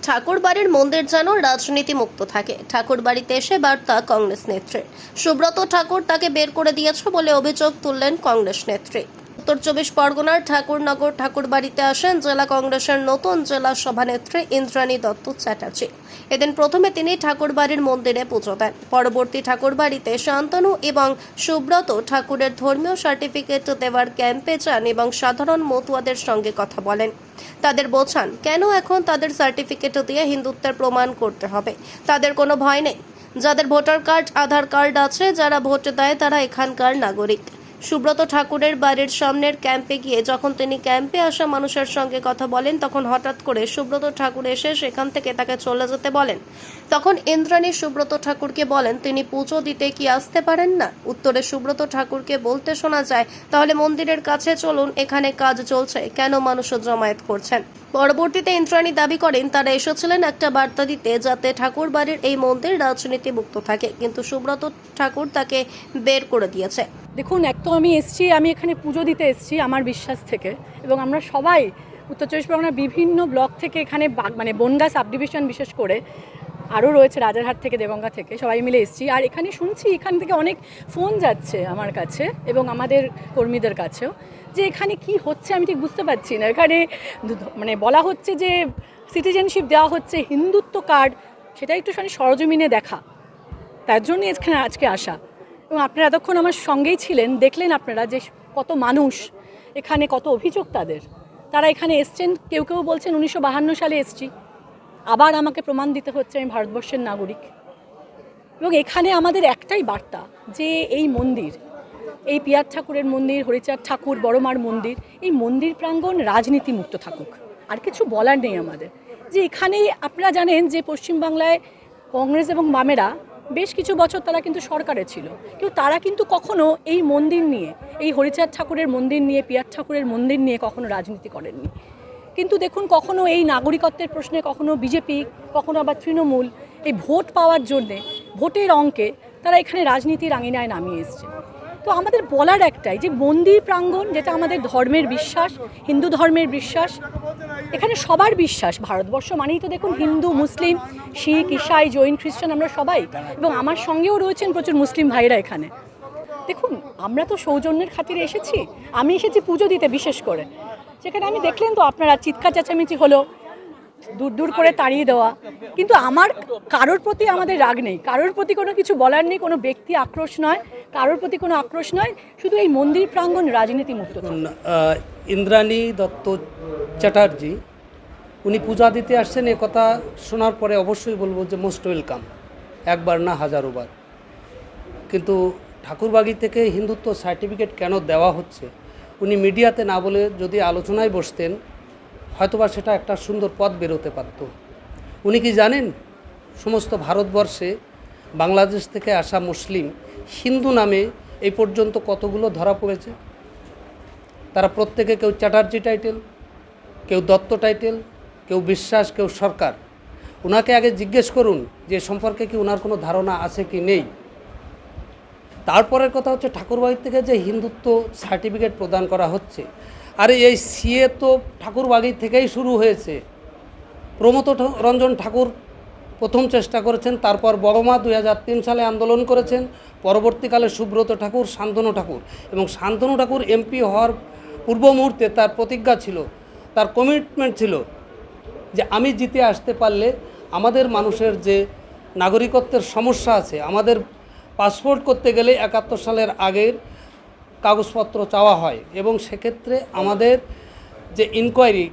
ঠাকুরবাড়ির মন্দির যেন রাজনীতি মুক্ত থাকে। ঠাকুরবাড়িতে এসে বার্তা কংগ্রেস নেত্রীর। সুব্রত ঠাকুর তাকে বের করে দিয়েছে বলে অভিযোগ তুললেন কংগ্রেস নেত্রী। উত্তর 24 পরগনার ঠাকুরনগর ঠাকুরবাড়িতে আসেন জেলা কংগ্রেসের নতুন জেলা সভানেত্রী ইন্দ্রাণী দত্ত চ্যাটার্জি। এদিন প্রথমে তিনি ঠাকুরবাড়ির মন্দিরে পুজো দেন। পরবর্তী ঠাকুরবাড়িতে শান্তনু এবং সুব্রত ঠাকুরের ধর্মীয় সার্টিফিকেট দেওয়ার ক্যাম্পে যান এবং সাধারণ মতুয়াদের সঙ্গে কথা বলেন। তাদের বোঝান কেন এখন তাদের সার্টিফিকেট দিয়ে হিন্দুত্বের প্রমাণ করতে হবে। তাদের কোনো ভয় নেই। যাদের ভোটার কার্ড, আধার কার্ড আছে, যারা ভোট দেয় তারা এখানকার নাগরিক। সুব্রত ঠাকুরের বাড়ির সামনের ক্যাম্পে গিয়ে যখন তিনি ক্যাম্পে আসা মানুষের সঙ্গে কথা বলেন, তখন হঠাৎ করে সুব্রত ঠাকুর এসে সেখান থেকে তাকে চলে যেতে বলেন। তখন ইন্দ্রাণী সুব্রত ঠাকুরকে বলেন তিনি পুজো দিতে কি আসতে পারেন না। উত্তরে সুব্রত ঠাকুরকে বলতে শোনা যায়, তাহলে মন্দিরের কাছে চলুন, এখানে কাজ চলছে, কেন মানুষ জমায়েত করছেন। পরবর্তীতে ইন্দ্রাণী দাবি করেন তারা এসেছিলেন একটা বার্তা দিতে, যাতে ঠাকুরবাড়ির এই মন্দির রাজনীতি মুক্ত থাকে, কিন্তু সুব্রত ঠাকুর তাকে বের করে দিয়েছে। দেখুন, এক তো আমি এখানে পুজো দিতে এসেছি আমার বিশ্বাস থেকে, এবং আমরা সবাই উত্তর 24 পরগনার বিভিন্ন ব্লক থেকে এখানে বনগাঁ সাব ডিভিশন বিশেষ করে, আরও রয়েছে রাজারহাট থেকে, দেগঙ্গা থেকে, সবাই মিলে এসেছি। আর এখানে শুনছি এখান থেকে অনেক ফোন যাচ্ছে আমার কাছে এবং আমাদের কর্মীদের কাছেও, যে এখানে কি হচ্ছে আমি ঠিক বুঝতে পারছি না। এখানে বলা হচ্ছে যে সিটিজেনশিপ দেওয়া হচ্ছে, হিন্দুত্ব কার্ড, সেটা একটু সরজমিনে দেখা, তার জন্যই এখানে আজকে আসা। এবং আপনারা এতক্ষণ আমার সঙ্গেই ছিলেন, দেখলেন আপনারা যে কত মানুষ এখানে, কত অভিযোগ তারা এখানে এসছেন। কেউ কেউ বলছেন 1952 সালে এসছি, আবার আমাকে প্রমাণ দিতে হচ্ছে আমি ভারতবর্ষের নাগরিক। এবং এখানে আমাদের একটাই বার্তা, যে এই মন্দির, এই পিয়ার ঠাকুরের মন্দির, হরিচাঁদ ঠাকুর, বড়মার মন্দির, এই মন্দির প্রাঙ্গণ রাজনীতি মুক্ত থাকুক। আর কিছু বলার নেই আমাদের। যে এখানে আপনারা জানেন যে পশ্চিমবাংলায় কংগ্রেস এবং বামেরা বেশ কিছু বছর তারা কিন্তু সরকারে ছিল, কিন্তু তারা কিন্তু কখনো এই মন্দির নিয়ে, এই হরিচাঁদ ঠাকুরের মন্দির নিয়ে, পিয়ার ঠাকুরের মন্দির নিয়ে কখনো রাজনীতি করেননি। কিন্তু দেখুন, কখনো এই নাগরিকত্বের প্রশ্নে, কখনো বিজেপি, কখনো আবার তৃণমূল, এই ভোট পাওয়ার জন্যে, ভোটের অঙ্কে তারা এখানে রাজনীতির আঙিনায় নামিয়ে এসছে। তো আমাদের বলার একটাই, যে মন্দির প্রাঙ্গণ, যেটা আমাদের ধর্মের বিশ্বাস, হিন্দু ধর্মের বিশ্বাস, এখানে সবার বিশ্বাস। ভারতবর্ষ মানেই তো দেখুন হিন্দু, মুসলিম, শিখ, ইসাই, জৈন, খ্রিস্টান, আমরা সবাই, এবং আমার সঙ্গেও রয়েছেন প্রচুর মুসলিম ভাইরা এখানে। দেখুন, আমরা তো সৌজন্যের খাতিরে এসেছি। আমি এসেছি পুজো দিতে বিশেষ করে, সেখানে আমি দেখলেন তো আপনারা চিৎকার চেঁচামেচি হলো, দূর দূর করে তাড়িয়ে দেওয়া। কিন্তু আমার কারোর প্রতি আমাদের রাগ নেই, কারোর প্রতি কোনো কিছু বলার নেই, কোনো ব্যক্তি আক্রোশ নয়, কারোর প্রতি কোনো আক্রোশ নয়, শুধু এই মন্দির প্রাঙ্গণ রাজনীতি মুক্ত। ইন্দ্রাণী দত্ত চ্যাটার্জি উনি পূজা দিতে আসছেন, এ কথা শোনার পরে অবশ্যই বলবো যে মোস্ট ওয়েলকাম, একবার না হাজারোবার। কিন্তু ঠাকুরবাড়ি থেকে হিন্দুত্ব সার্টিফিকেট কেন দেওয়া হচ্ছে উনি মিডিয়াতে না বলে যদি আলোচনায় বসতেন, হয়তোবা সেটা একটা সুন্দর পথ বেরোতে পারত। উনি কি জানেন সমস্ত ভারতবর্ষে বাংলাদেশ থেকে আসা মুসলিম হিন্দু নামে এই পর্যন্ত কতগুলো ধরা পড়েছে? তারা প্রত্যেকে, কেউ চ্যাটার্জি টাইটেল, কেউ দত্ত টাইটেল, কেউ বিশ্বাস, কেউ সরকার। ওনাকে আগে জিজ্ঞেস করুন যে সম্পর্কে কি ওনার কোনো ধারণা আছে কি নেই। তারপরের কথা হচ্ছে ঠাকুরবাড়ি থেকে যে হিন্দুত্ব সার্টিফিকেট প্রদান করা হচ্ছে, আর এই সিএ তো ঠাকুরবাড়ি থেকেই শুরু হয়েছে। প্রমথ রঞ্জন ঠাকুর প্রথম চেষ্টা করেছেন, তারপর বড়মা 2003 সালে আন্দোলন করেছেন, পরবর্তীকালে সুব্রত ঠাকুর, শান্তনু ঠাকুর। এবং শান্তনু ঠাকুর এমপি হওয়ার পূর্ব মুহূর্তে তার প্রতিজ্ঞা ছিল, তার কমিটমেন্ট ছিল যে আমি জিতে আসতে পারলে আমাদের মানুষের যে নাগরিকত্বের সমস্যা আছে, আমাদের পাসপোর্ট করতে গেলে 71 সালের আগের কাগজপত্র চাওয়া হয়, এবং সেক্ষেত্রে আমাদের যে ইনকোয়ারি,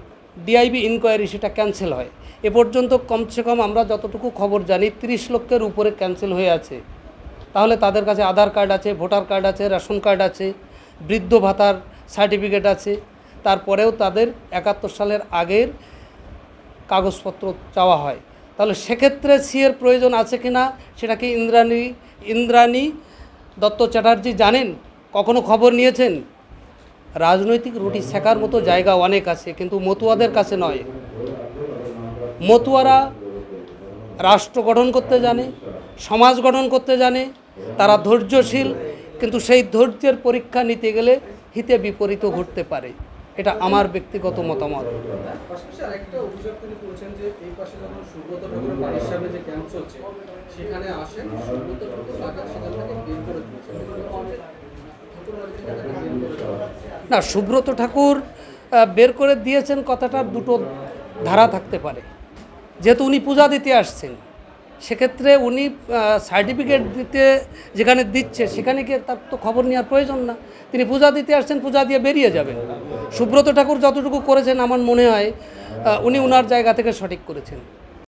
ডিআইবি ইনকোয়ারি, সেটা ক্যান্সেল হয়। এ পর্যন্ত কমসে কম আমরা যতটুকু খবর জানি 30 লক্ষের উপরে ক্যান্সেল হয়ে আছে। তাহলে তাদের কাছে আধার কার্ড আছে, ভোটার কার্ড আছে, রেশন কার্ড আছে, বৃদ্ধ ভাতার সার্টিফিকেট আছে, তারপরেও তাদের 71 সালের আগের কাগজপত্র চাওয়া হয়। তাহলে সেক্ষেত্রে সিএর প্রয়োজন আছে কি না সেটা কি ইন্দ্রাণী দত্ত চ্যাটার্জি জানেন? কখনো খবর নিয়েছেন? রাজনৈতিক রুটি শেখার মতো জায়গা অনেক আছে, কিন্তু মতুয়াদের কাছে নয়। মতুয়ারা রাষ্ট্র গঠন করতে জানে, সমাজ গঠন করতে জানে, তারা ধৈর্যশীল, কিন্তু সেই ধৈর্যের পরীক্ষা নিতে গেলে হিতে বিপরীতও ঘটতে পারে। এটা আমার ব্যক্তিগত মতামত। পাশাপাশি আরেকটা অভিযোগ তিনি করেছেন যে এই পাশে যখন সুব্রত ঠাকুরের বাড়ির সামনে যে ক্যাম্প চলছে সেখানে আসেন সুব্রত ঠাকুর লাগান সেখান থেকে বের করে দিয়েছেন ঠাকুর বাড়ি থেকে তাকে বের করে দেওয়া হয়েছে। না, সুব্রত ঠাকুর বের করে দিয়েছেন কথাটার দুটো ধারা থাকতে পারে। যেহেতু উনি পূজা দিতে আসছেন, সেক্ষেত্রে উনি সার্টিফিকেট দিতে যেখানে দিচ্ছে সেখানে গিয়ে তার তো খবর নেওয়ার প্রয়োজন না। তিনি পূজা দিতে আসছেন, পূজা দিয়ে বেরিয়ে যাবেন। সুব্রত ঠাকুর যতটুকু করেছেন আমার মনে হয় উনি ওনার জায়গা থেকে সঠিক করেছেন।